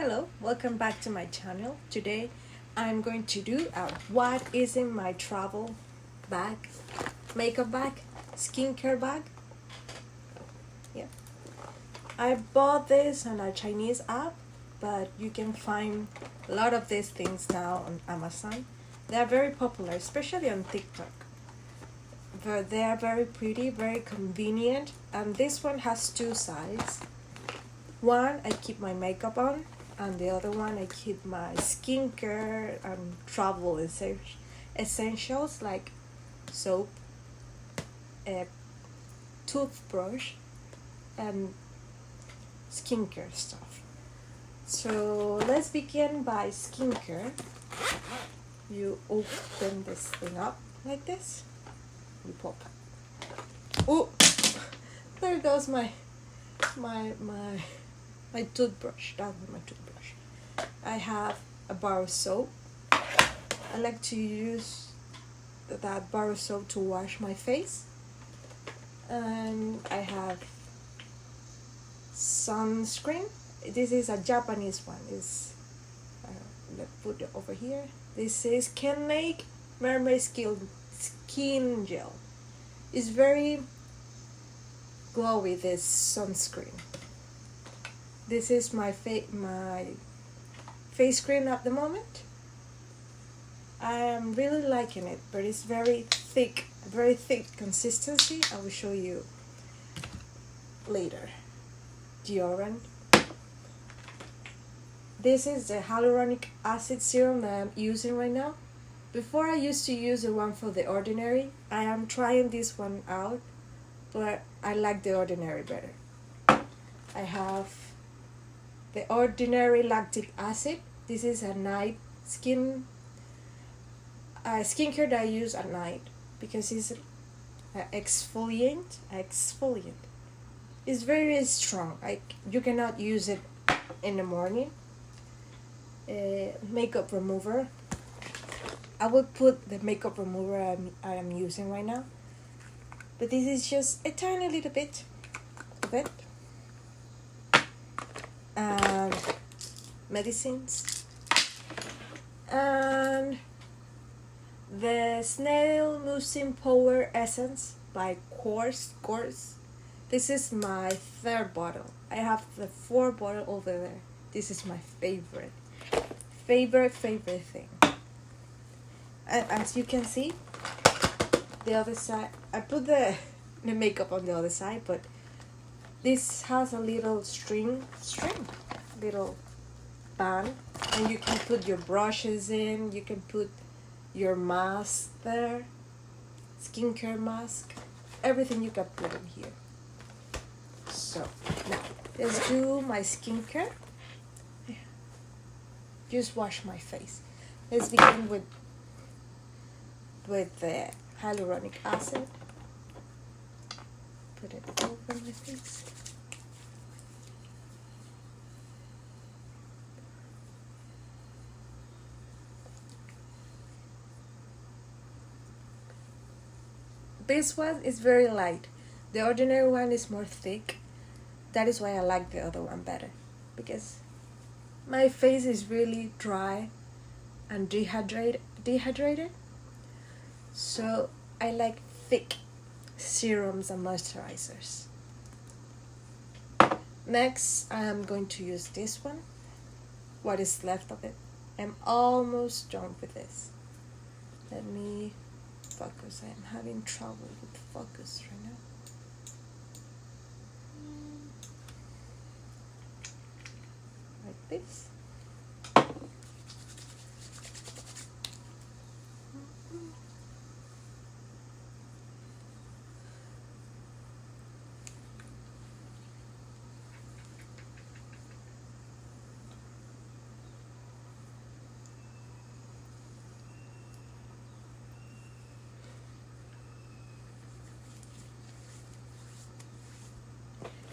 Hello, welcome back to my channel. Today I'm going to do what is in my travel bag, makeup bag, skincare bag. Yeah, I bought this on a Chinese app, but you can find a lot of these things now on Amazon. They are very popular, especially on TikTok. But they are very pretty, very convenient, and this one has two sides. One I keep my makeup on, and the other one I keep my skincare and travel essentials like soap, a toothbrush, and skincare stuff. So let's begin by skincare. You open this thing up like this. You pop it. Oh, there goes my toothbrush. That was my toothbrush. I have a bar of soap. I like to use that bar of soap to wash my face. And I have sunscreen. This is a Japanese one. Let's put it over here. This is Kenmake Mermaid Skin Gel. It's very glowy, this sunscreen. This is my face cream at the moment. I am really liking it, but it's very thick consistency. I will show you later. Deodorant. This is the hyaluronic acid serum that I'm using right now. Before I used to use the one for The Ordinary. I am trying this one out, but I like The Ordinary better. I have The Ordinary Lactic Acid. This is a night skincare that I use at night because it's an exfoliant. It's very strong. You cannot use it in the morning. Makeup remover. I will put the makeup remover I am using right now, but this is just a tiny little bit of it. Medicines and the Snail Mucin Power Essence by Course. This is my third bottle. I have the fourth bottle over there. This is my favorite thing. And as you can see, the other side, I put the makeup on the other side, but this has a little little band, and you can put your brushes in, you can put your mask there, skincare mask, everything you can put in here. So now let's do my skincare. Just wash my face. Let's begin with the hyaluronic acid. Put it over my face. This one is very light. The Ordinary one is more thick. That is why I like the other one better, because my face is really dry and dehydrated. So I like thick serums and moisturizers. Next, I am going to use this one. What is left of it. I'm almost done with this. Let me focus. I am having trouble with focus right now. Like this.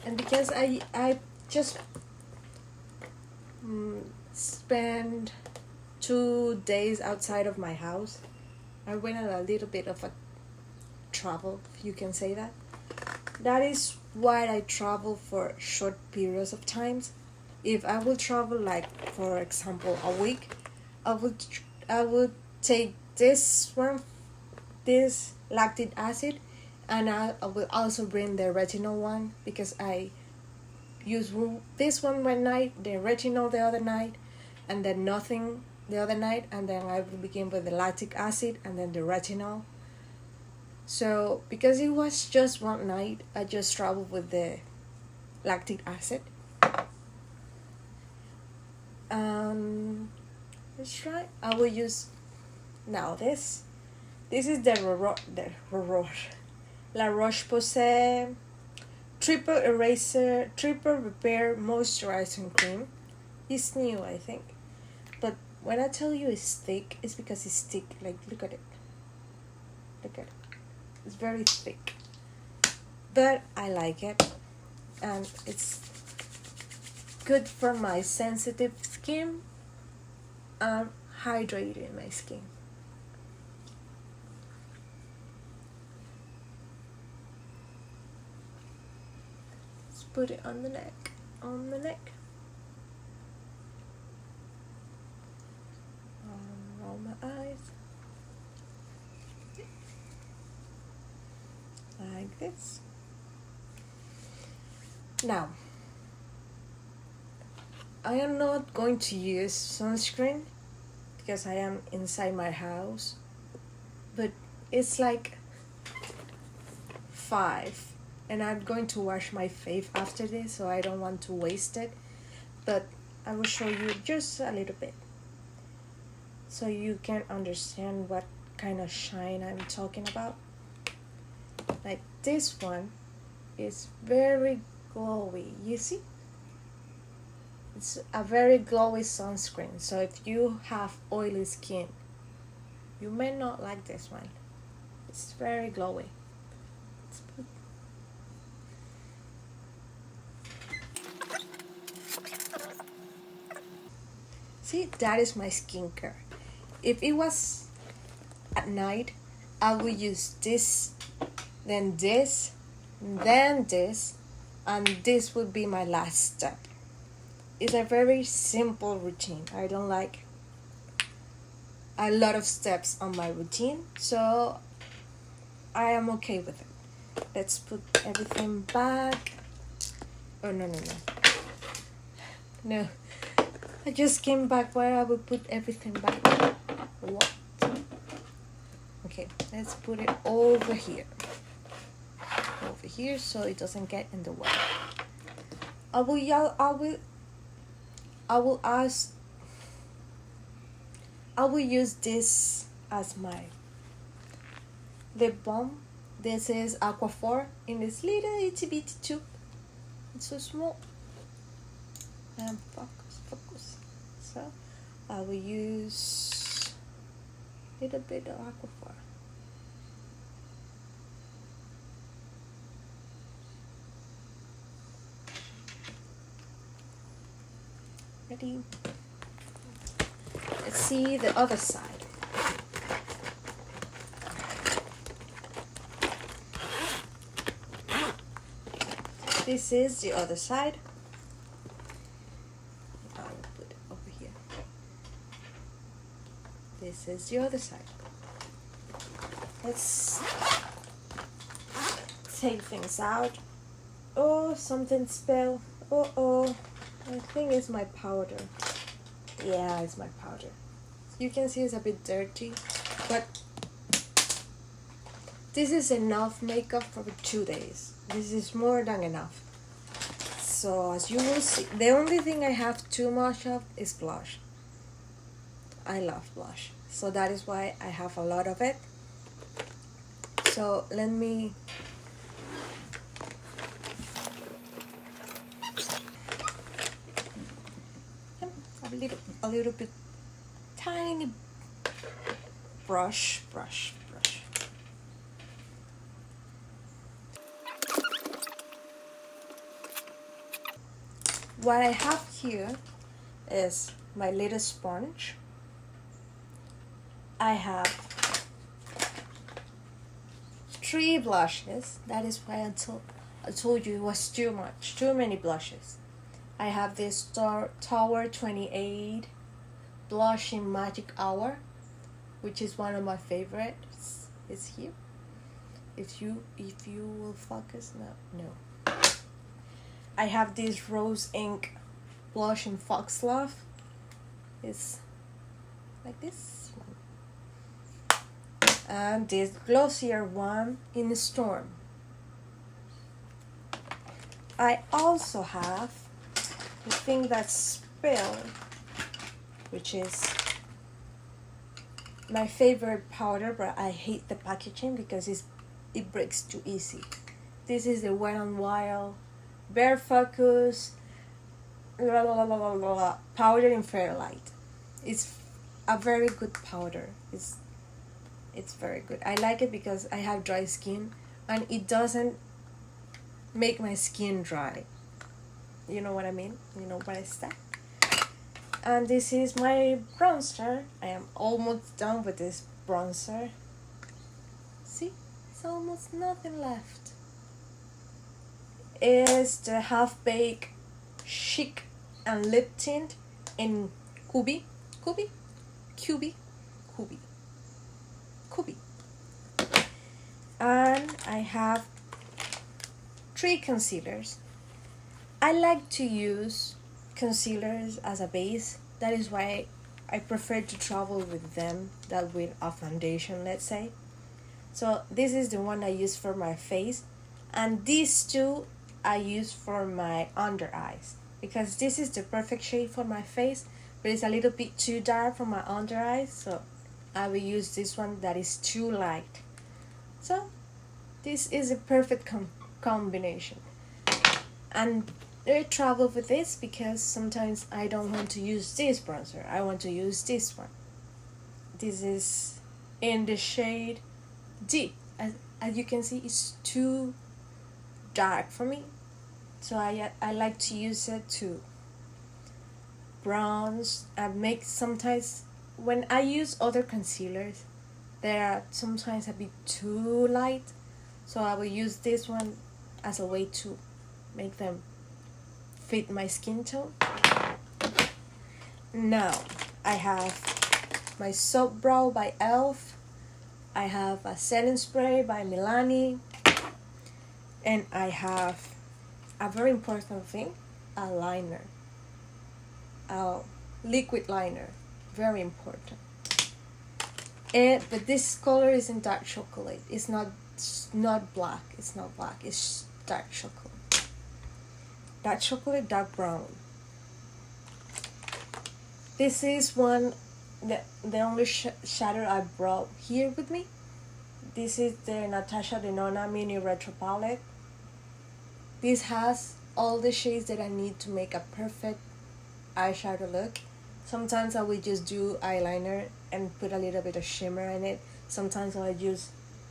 And because I just spent 2 days outside of my house, I went on a little bit of a travel, if you can say that. That is why I travel for short periods of times. if I will travel, like for example a week, I would take this one, this lactic acid, and I will also bring the retinol one, because I use this one night, the retinol the other night, and then nothing the other night, and then I will begin with the lactic acid and then the retinol. So because it was just one night, I just traveled with the lactic acid. Let's try. I will use now this. This is the La Roche-Posay Triple Eraser Triple Repair Moisturizing Cream. It's new, I think. But when I tell you it's thick, it's because it's thick. Like, look at it. Look at it. It's very thick. But I like it. And it's good for my sensitive skin and hydrating my skin. Let's put it on the neck. On the neck. Roll my eyes. Like this. Now, I am not going to use sunscreen because I am inside my house, but it's like 5 and I'm going to wash my face after this, so I don't want to waste it, but I will show you just a little bit so you can understand what kind of shine I'm talking about. Like this one is very glowy, you see? It's a very glowy sunscreen, so if you have oily skin, you may not like this one. It's very glowy. See, that is my skincare. If it was at night, I would use this, then this, then this, and this would be my last step. It's a very simple routine. I don't like a lot of steps on my routine, so I am okay with it. Let's put everything back. Oh, no. No. I just came back where I would put everything back. What? Okay, let's put it over here. Over here so it doesn't get in the way. I will use this as my lip balm. This is Aquaphor in this little itty bitty tube. It's so small. And focus. So I will use a little bit of Aquaphor. Ready? Let's see the other side. This is the other side. I will put it over here. This is the other side. Let's take things out. Oh, something spilled. Oh. I think it's my powder. Yeah, it's my powder. You can see it's a bit dirty, but this is enough makeup for 2 days. This is more than enough. So as you will see, the only thing I have too much of is blush. I love blush, so that is why I have a lot of it. So let me a little bit tiny brush. What I have here is my little sponge. I have 3 blushes. That is why I told you it was too many blushes. I have this Tower 28 Blushing Magic Hour, which is one of my favorites. It's here. If you will focus, no. I have this Rose Ink Blushing Fox Love. It's like this one. And this glossier one in the Storm. I also have the thing that's Spell, which is my favorite powder, but I hate the packaging because it breaks too easy. This is the Wet n Wild Bare Focus powder in Fairlight. It's a very good powder. It's very good. I like it because I have dry skin and it doesn't make my skin dry. You know what I mean? You know what I said? And this is my bronzer. I am almost done with this bronzer. See? It's almost nothing left. It's the Half Baked Chic and Lip Tint in Kubi. And I have 3 concealers. I like to use concealers as a base. That is why I prefer to travel with them than with a foundation, let's say. So this is the one I use for my face, and these 2 I use for my under eyes, because this is the perfect shade for my face, but it's a little bit too dark for my under eyes, so I will use this one that is too light. So this is a perfect combination. And I travel with this because sometimes I don't want to use this bronzer. I want to use this one. This is in the shade D. As you can see, it's too dark for me. So I like to use it to bronze and make sometimes, when I use other concealers, they are sometimes a bit too light. So I will use this one as a way to make them fit my skin tone. Now I have my Soap Brow by e.l.f. I have a setting spray by Milani, and I have a very important thing, a liner, a liquid liner, very important. But this color is in dark chocolate. It's not black. It's not black. It's dark chocolate. Dark chocolate, dark brown. This is one, the only shadow I brought here with me. This is the Natasha Denona Mini Retro Palette. This has all the shades that I need to make a perfect eyeshadow look. Sometimes I will just do eyeliner and put a little bit of shimmer in it. Sometimes I will use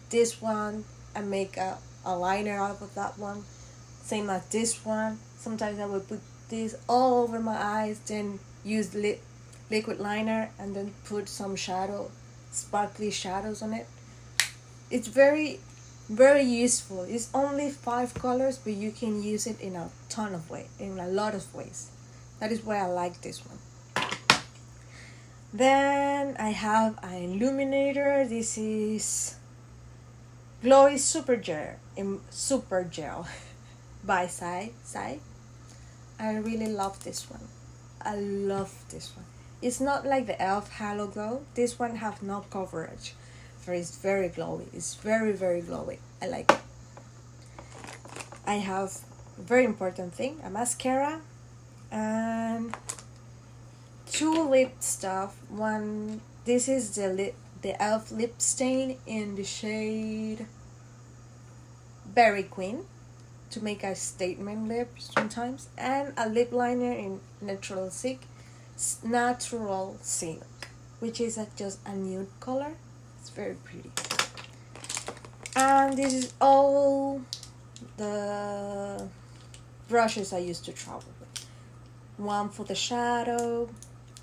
this one and make a liner out of that one. Same as this one. Sometimes I will put this all over my eyes, then use liquid liner and then put some shadow, sparkly shadows on it. It's very, very useful. It's only 5 colors, but you can use it in a ton of ways, in a lot of ways. That is why I like this one. Then I have an illuminator. This is Glowy Super Gel by Sai. I really love this one. I love this one. It's not like the e.l.f. Halo Glow. This one have no coverage, but it's very glowy. It's very, very glowy. I like it. I have a very important thing, a mascara and 2 lip stuff. One, this is the e.l.f. lip stain in the shade Berry Queen, to make a statement lip sometimes, and a lip liner in Natural Silk, which is just a nude color. It's very pretty. And this is all the brushes I used to travel with. One for the shadow,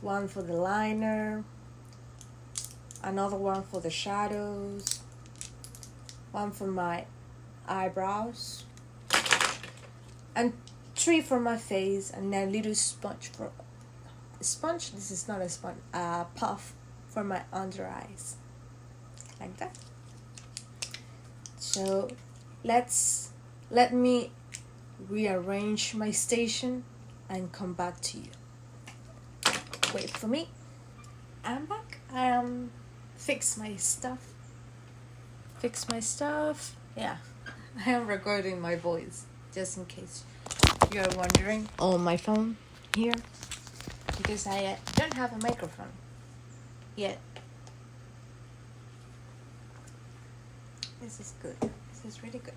one for the liner, another one for the shadows, one for my eyebrows, and three for my face, and a little sponge for sponge. This is not a sponge. Puff for my under eyes, like that. So let me rearrange my station and come back to you. Wait for me. I'm back. I fix my stuff. Yeah, I am recording my voice just in case you're wondering. On my phone here, because I don't have a microphone yet. This is good. This is really good.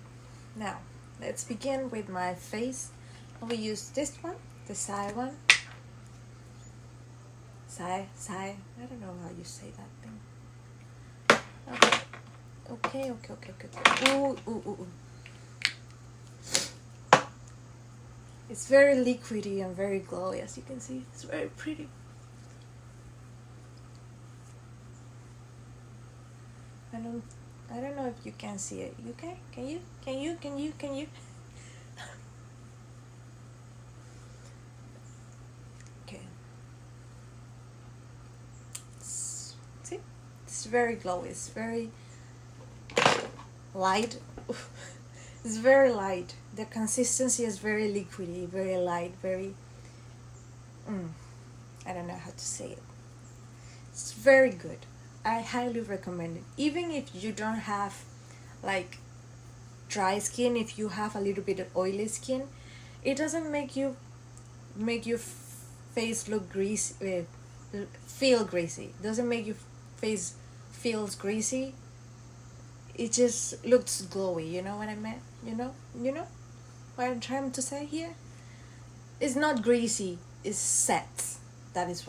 Now, let's begin with my face. I will use this one, the side one. Side. I don't know how you say that thing. Okay. Ooh. It's very liquidy and very glowy, as you can see. It's very pretty. I don't know if you can see it. You can? Can you? Okay. See? It's very glowy. It's very light. It's very light. The consistency is very liquidy, very light, very I don't know how to say it. It's very good. I highly recommend it. Even if you don't have like dry skin, if you have a little bit of oily skin, it doesn't make your face look greasy, feel greasy. It doesn't make your face feels greasy. It just looks glowy. You know what I meant? You know what I'm trying to say here? It's not greasy. It's set. That is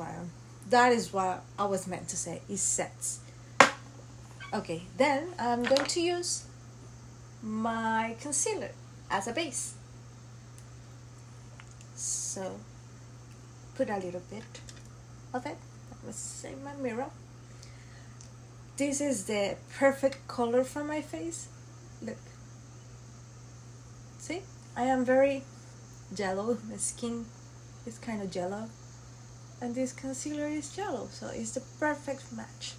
what I was meant to say. It sets. Okay, then I'm going to use my concealer as a base. So put a little bit of it. Let's say my mirror. This is the perfect color for my face. Look. See? I am very yellow. My skin is kind of yellow. And this concealer is yellow, so it's the perfect match.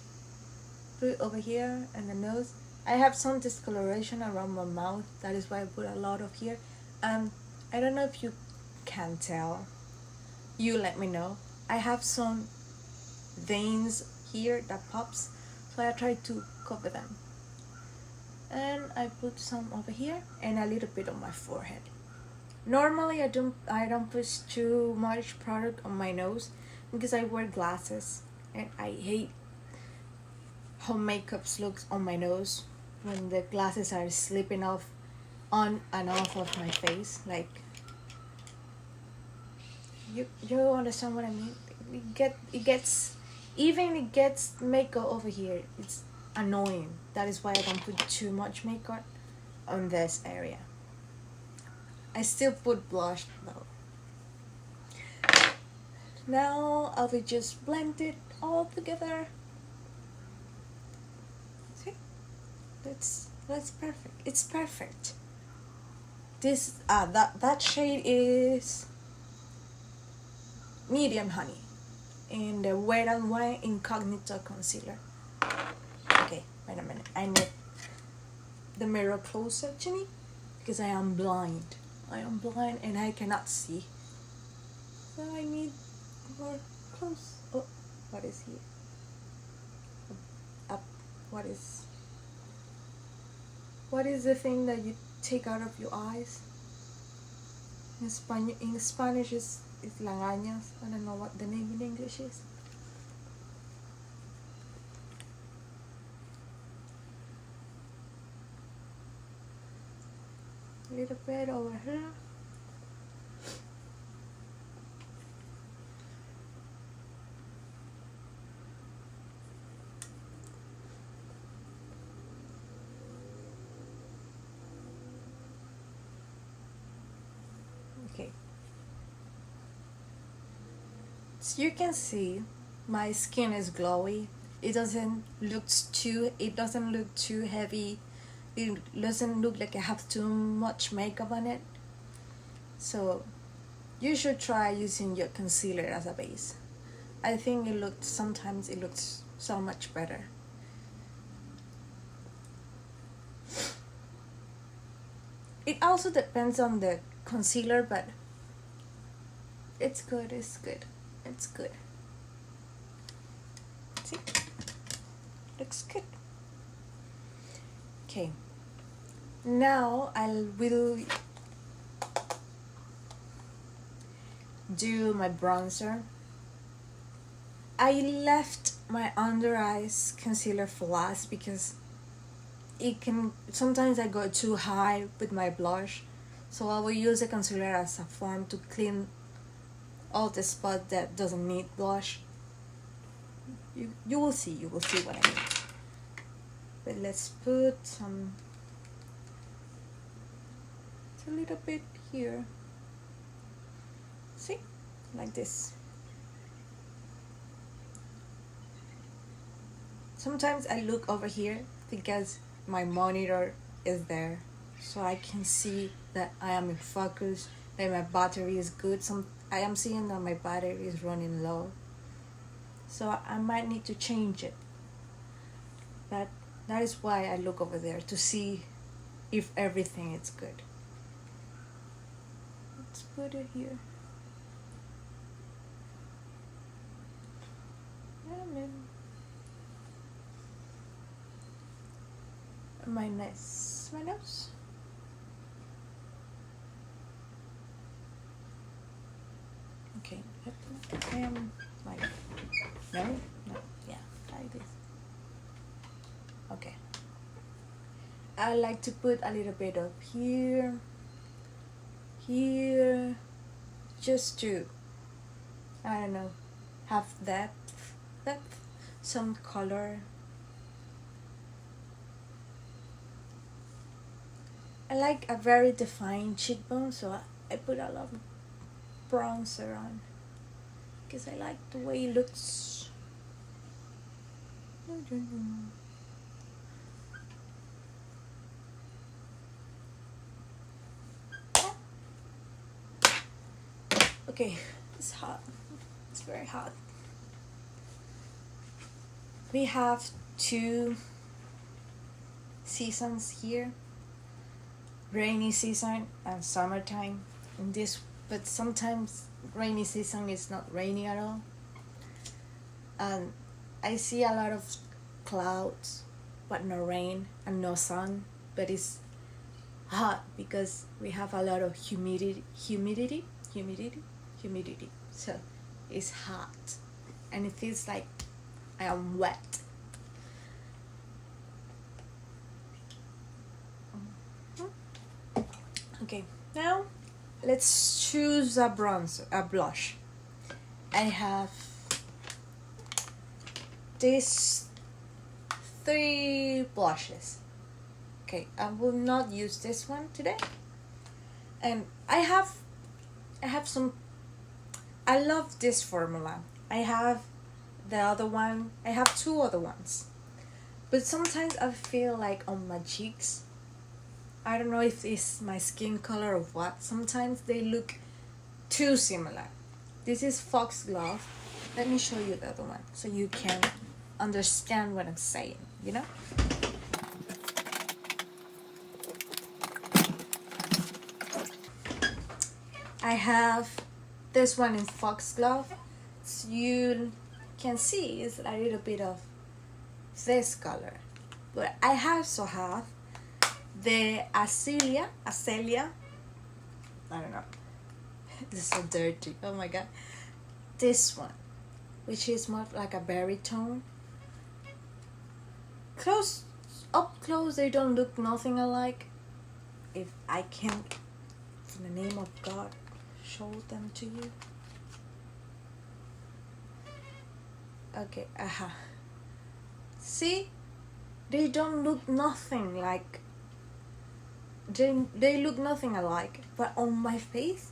Put it over here and the nose. I have some discoloration around my mouth. That is why I put a lot of here. I don't know if you can tell. You let me know. I have some veins here that pops, so I try to cover them. And I put some over here and a little bit on my forehead. Normally I don't put too much product on my nose because I wear glasses and I hate how makeup looks on my nose when the glasses are slipping off on and off of my face. Like, you understand what I mean? It gets makeup over here. It's annoying. That is why I don't put too much makeup on this area. I still put blush though. Now I will just blend it all together. See? That's perfect. It's perfect. This that shade is medium honey in the Wet n Wild Incognito concealer. Okay, wait a minute. I need the mirror closer to me because I am blind and I cannot see. So I need more close. Oh, what is here? Up. What is the thing that you take out of your eyes? In Spanish is lagañas. I don't know what the name in English is. A little bit over here. Okay. So you can see my skin is glowy. It doesn't look too heavy. It doesn't look like I have too much makeup on it. So you should try using your concealer as a base. I think sometimes it looks so much better. It also depends on the concealer, but it's good. See? Looks good. Okay. Now I will do my bronzer. I left my under eyes concealer for last because sometimes I go too high with my blush, so I will use the concealer as a form to clean all the spots that doesn't need blush. You will see what I mean. But let's put a little bit here. See, like this. Sometimes I look over here because my monitor is there, so I can see that I am in focus, that my battery is good. I am seeing that my battery is running low, so I might need to change it. But that is why I look over there, to see if everything is good. Let's put it here. My nose. Okay, I am like no, yeah, like this. Okay, I like to put a little bit of here, just to, I don't know, have depth, some color. I like a very defined cheekbone, so I put a lot of bronzer on because I like the way it looks. Okay, it's hot. It's very hot. We have 2 seasons here. Rainy season and summertime in this, but sometimes rainy season is not rainy at all, and I see a lot of clouds but no rain and no sun, but it's hot because we have a lot of humidity, so it's hot and it feels like I am wet. Okay, now let's choose a blush. I have these 3 blushes. Okay, I will not use this one today. And I have some, I love this formula. I have the other one, I have 2 other ones. But sometimes I feel like on my cheeks, I don't know if it's my skin color or what, sometimes they look too similar. This is Foxglove. Let me show you the other one so you can understand what I'm saying, you know? I have this one in Foxglove. So you can see it's a little bit of this color. But I also have the Acelia, I don't know, this is so dirty, oh my god, this one, which is more like a berry tone. Up close they don't look nothing alike. If I can, in the name of God, show them to you. Okay, see, they don't look nothing like, they look nothing alike, but on my face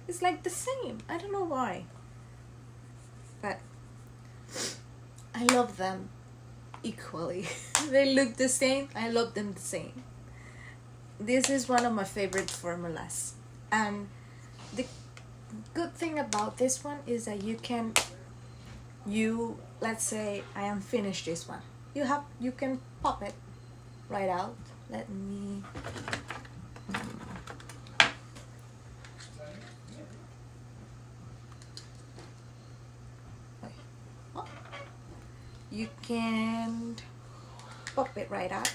it's like the same. I don't know why, but I love them equally. They look the same, I love them the same. This is one of my favorite formulas, and good thing about this one is that let's say I am finished this one, you can pop it right out. Let me you can pop it right out,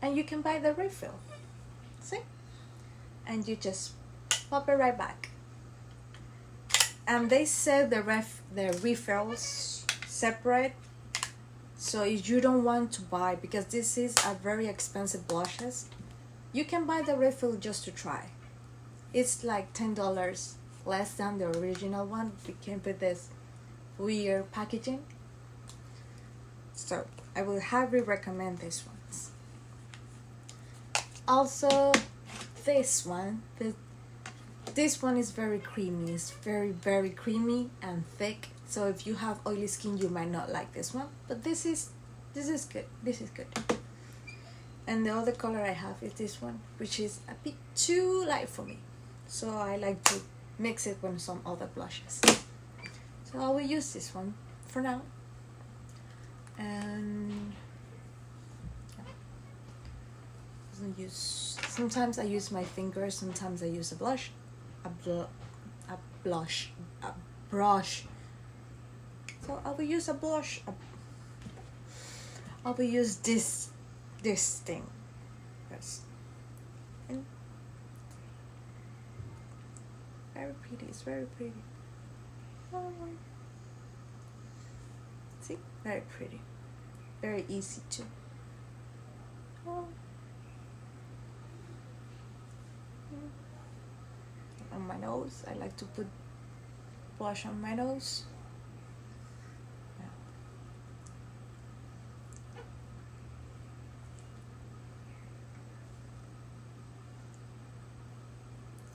and you can buy the refill. See? And you just pop it right back. And they sell the refills separate, so if you don't want to buy, because this is a very expensive blushes, you can buy the refill just to try. It's like $10 less than the original one. We came with this weird packaging, so I will highly recommend these ones. Also, this one is very creamy. It's very creamy and thick, so if you have oily skin you might not like this one, but this is good. This is good. And the other color I have is this one, which is a bit too light for me, so I like to mix it with some other blushes. So I will use this one for now. And yeah. Sometimes I use my fingers, sometimes I use a brush. So I will use a blush. I will use this thing. Yes. And very pretty. It's very pretty. Oh. See, very pretty. Very easy too. Oh. On my nose, I like to put blush on my nose. Yeah.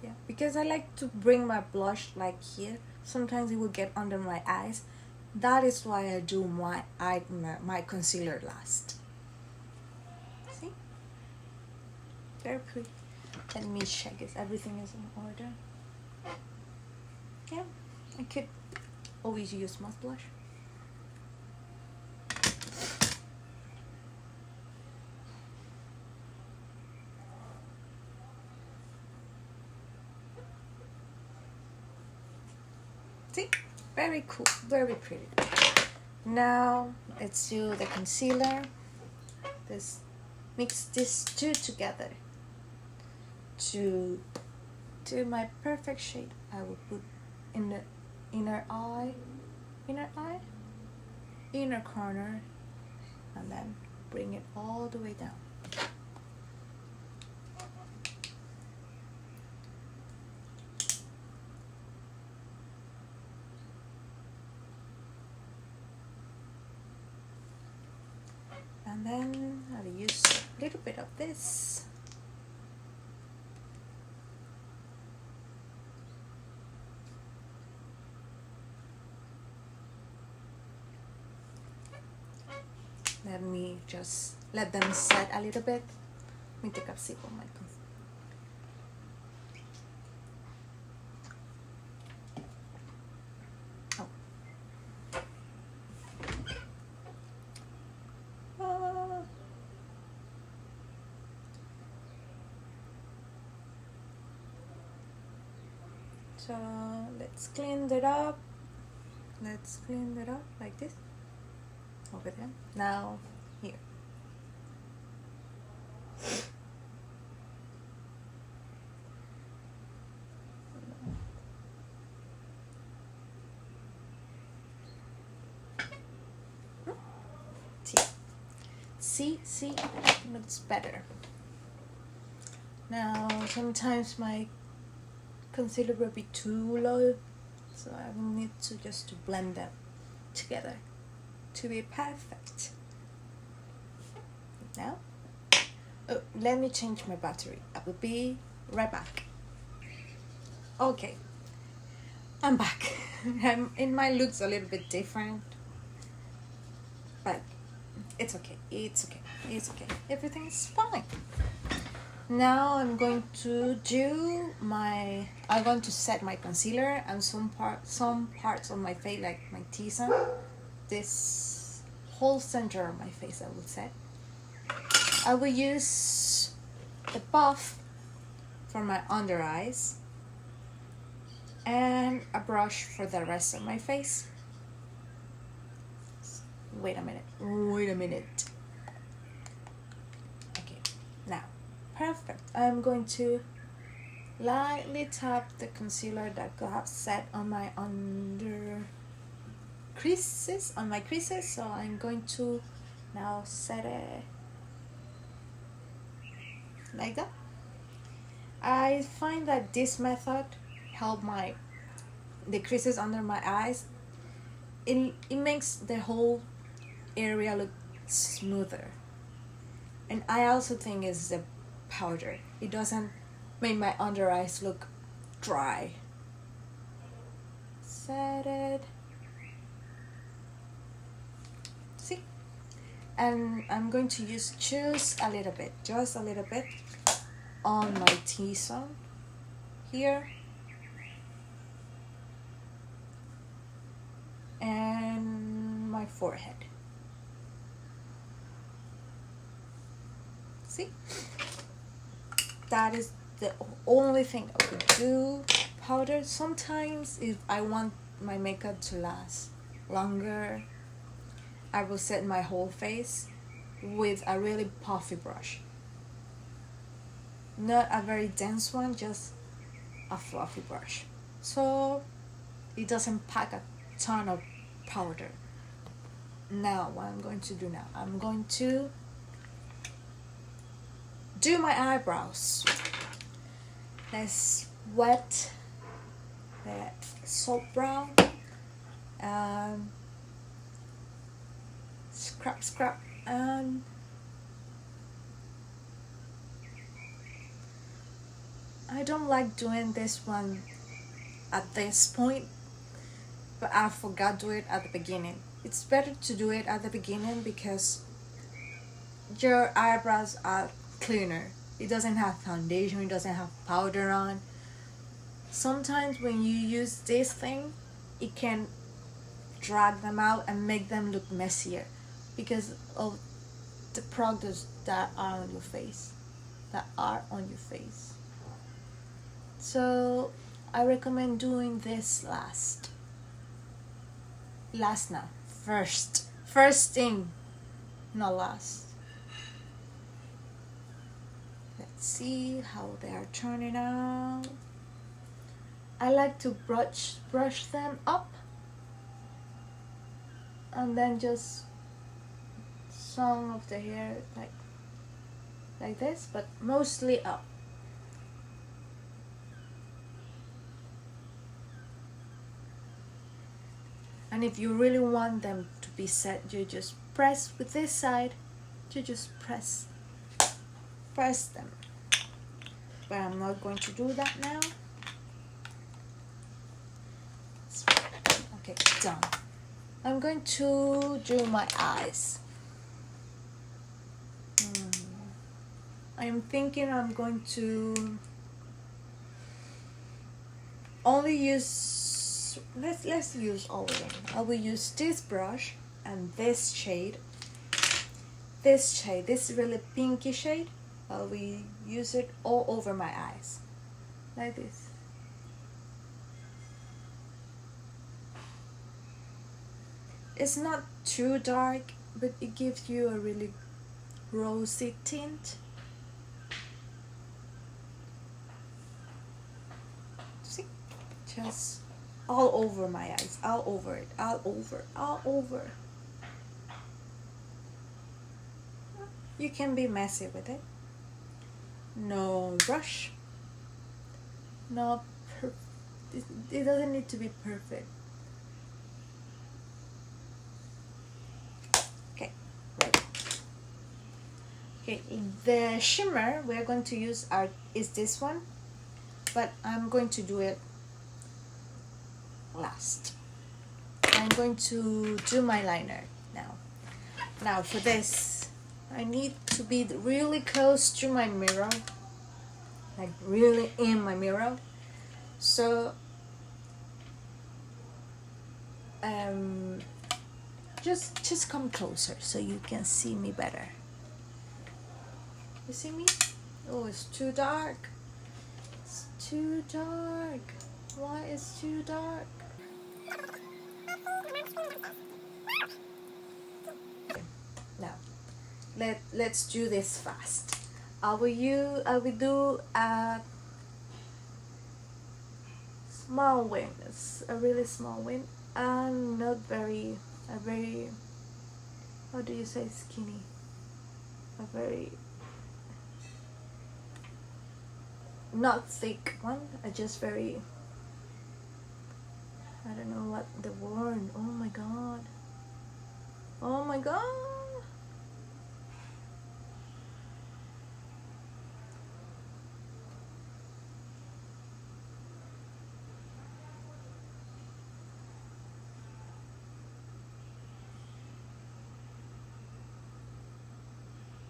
Yeah, because I like to bring my blush like here. Sometimes it will get under my eyes. That is why I do my concealer last. See? Very pretty. Let me check if everything is in order. Yeah, I could always use my blush. See? Very cool, very pretty. Now let's do the concealer. Mix these two together to my perfect shade. I will put in the inner corner, and then bring it all the way down. And then I'll use a little bit of this. Let me just let them set a little bit. Let me take a sip of my coffee. So let's clean it up. Let's clean it up like this. Over there. Now here. See, it looks better. Now sometimes my concealer will be too low, so I will need to just blend them together to be perfect. Now, oh, let me change my battery. I will be right back. Okay, I'm back. It might look a little bit different, but it's okay. It's okay. Everything's fine. Now I'm going to set my concealer and some parts of my face, like my T-zone, this whole center of my face I will set. I will use the puff for my under eyes and a brush for the rest of my face. Wait a minute. Okay, now, perfect. I'm going to lightly tap the concealer that I have set on my creases, so I'm going to now set it like that. I find that this method help the creases under my eyes. It makes the whole area look smoother, and I also think it's the powder. It doesn't make my under eyes look dry. Set it. See? And I'm going to use just a little bit on my T-zone here and my forehead. See? That is the only thing I could do. Powder. Sometimes if I want my makeup to last longer, I will set my whole face with a really puffy brush. Not a very dense one, just a fluffy brush, so it doesn't pack a ton of powder. Now what I'm going to do now, I'm going to do my eyebrows. Let's wet the soap brown, scrub, and I don't like doing this one at this point, but I forgot to do it at the beginning. It's better to do it at the beginning because your eyebrows are cleaner. It doesn't have foundation, it doesn't have powder on. Sometimes when you use this thing, it can drag them out and make them look messier because of the products that are on your face. So I recommend doing this first thing, not last. Let's see how they are turning out. I like to brush them up and then just some of the hair like this, but mostly up. And if you really want them to be set, you just press with this side. You just press them. But I'm not going to do that now. Okay, done. I'm going to do my eyes. I'm thinking I'm going to only use, let's use all of them. I will use this brush and this shade. This really pinky shade. I will use it all over my eyes, like this. It's not too dark, but it gives you a really rosy tint. See? Just all over my eyes, all over it, all over. You can be messy with it. No rush. No, it doesn't need to be perfect. Okay, ready. Okay, the shimmer we're going to use is this one, but I'm going to do it last. I'm going to do my liner now. Now for this, I need to be really close to my mirror like really in my mirror. So just come closer so you can see me better. You see me? Oh, it's too dark. It's too dark. Why is too dark? Okay. Now let's do this fast. I will do a small wing. It's a really small wing and not very a very, how do you say skinny? A very not thick one. I just very, I don't know what the word. Oh my god. Oh my god.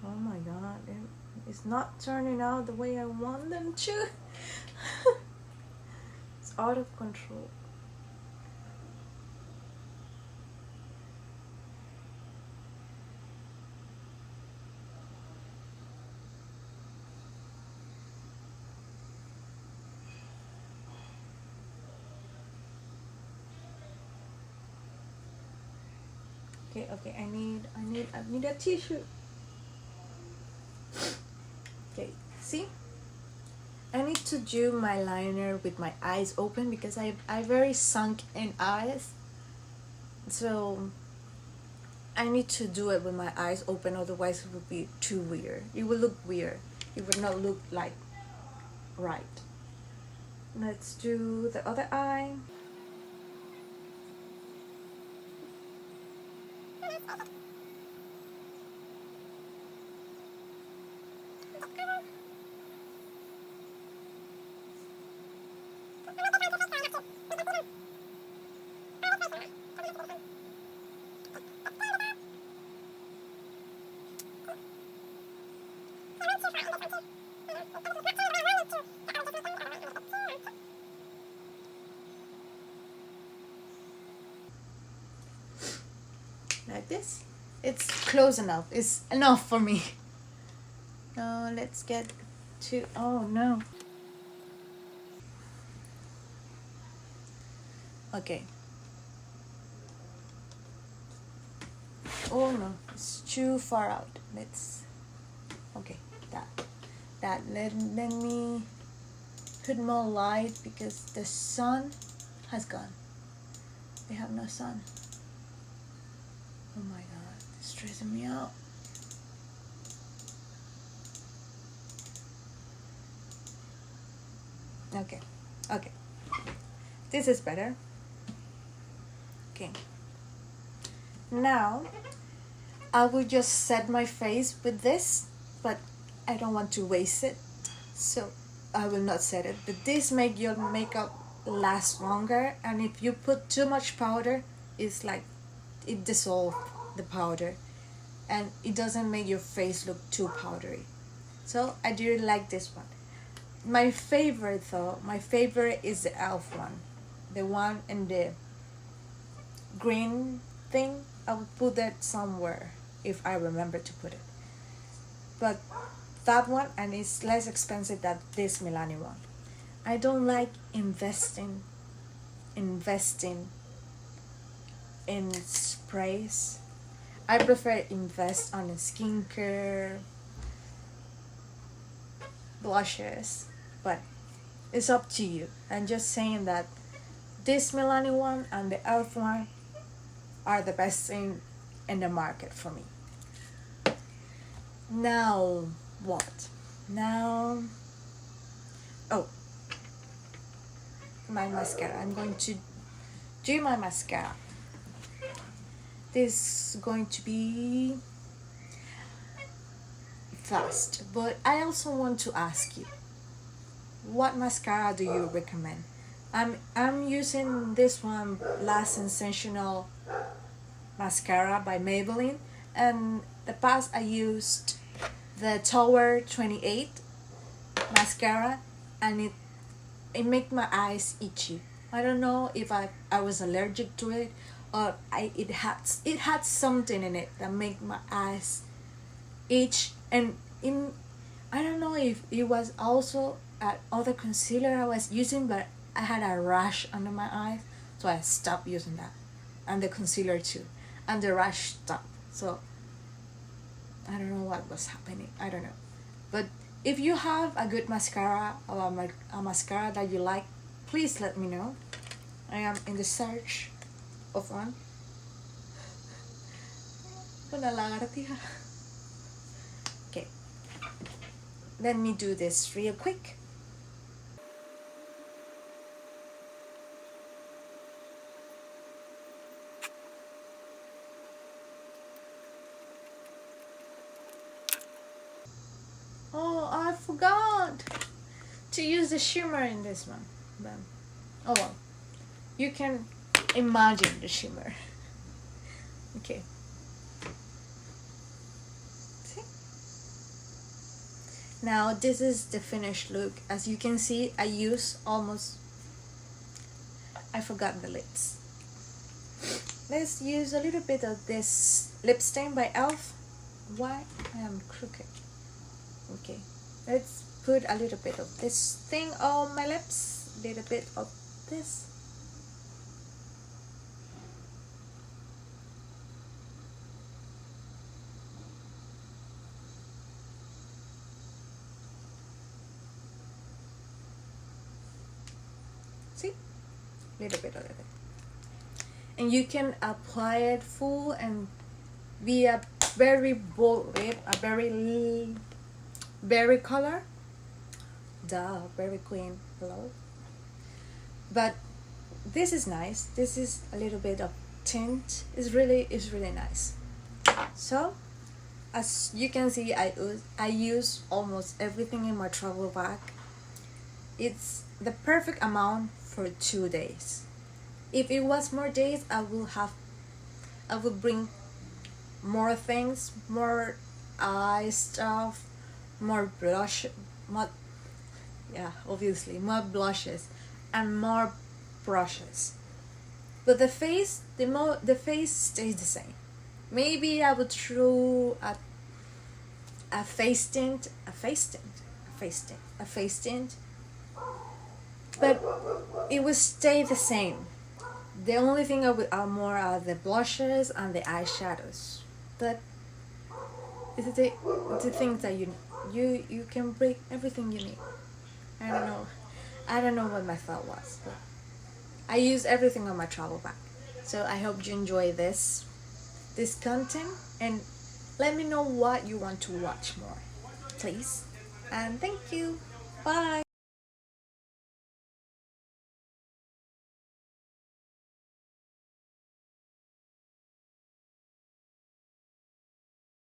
Oh my god, it's not turning out the way I want them to. It's out of control. Okay, I need a tissue. Okay, see? I need to do my liner with my eyes open because I very sunk in eyes. So I need to do it with my eyes open, otherwise it would be too weird. It would look weird. It would not look like right. Let's do the other eye. Like this. It's close enough. It's enough for me. Now let's get to, oh no. Okay. Oh no, it's too far out. Let's, okay, that let me put more light because the sun has gone. We have no sun. Oh my god, it's stressing me out. Okay, this is better. Okay, now I will just set my face with this, but I don't want to waste it, so I will not set it. But this make your makeup last longer, and if you put too much powder, it's like it dissolves the powder and it doesn't make your face look too powdery. So I do like this one. My favorite is the elf one, the one in the green thing. I will put that somewhere if I remember to put it, but that one, and it's less expensive than this Milani one. I don't like investing in sprays. I prefer invest on skincare, blushes, but it's up to you. I'm just saying that this Milani one and the elf one are the best thing in the market for me. Now what? Now, oh, my mascara. I'm going to do my mascara. This is going to be fast, but I also want to ask you, what mascara do you recommend? I'm using this one, Last Sensational mascara by Maybelline, and the past I used the Tower 28, mascara, and it make my eyes itchy. I don't know if I was allergic to it, or it had something in it that make my eyes itch. And I don't know if it was also other concealer I was using, but I had a rash under my eyes, so I stopped using that, and the concealer too, and the rash stopped. So I don't know what was happening. I don't know, but if you have a good mascara or a mascara that you like, please let me know. I am in the search of one. Una lagartija. Okay, let me do this real quick. Oh, I forgot to use the shimmer in this one. But, oh well, you can imagine the shimmer. Okay. See? Now this is the finished look. As you can see, I forgot the lips. Let's use a little bit of this lip stain by e.l.f. Why I am crooked. Okay, let's put a little bit of this thing on my lips, a little bit of this. See, a little bit of it. And you can apply it full and be a very bold lip, a very berry color. Duh, berry queen, hello. But this is nice. This is a little bit of tint. It's really nice. So as you can see, I use almost everything in my travel bag. It's the perfect amount for 2 days. If it was more days, I would bring more things, more eye stuff, more blush, obviously more blushes and more brushes. But the face stays the same. Maybe I would throw a face tint, but it would stay the same. The only thing are more the blushes and the eyeshadows. But it's the things that you can bring everything you need. I don't know what my thought was, but I use everything on my travel bag. So I hope you enjoy this content, and let me know what you want to watch more, please. And thank you. Bye.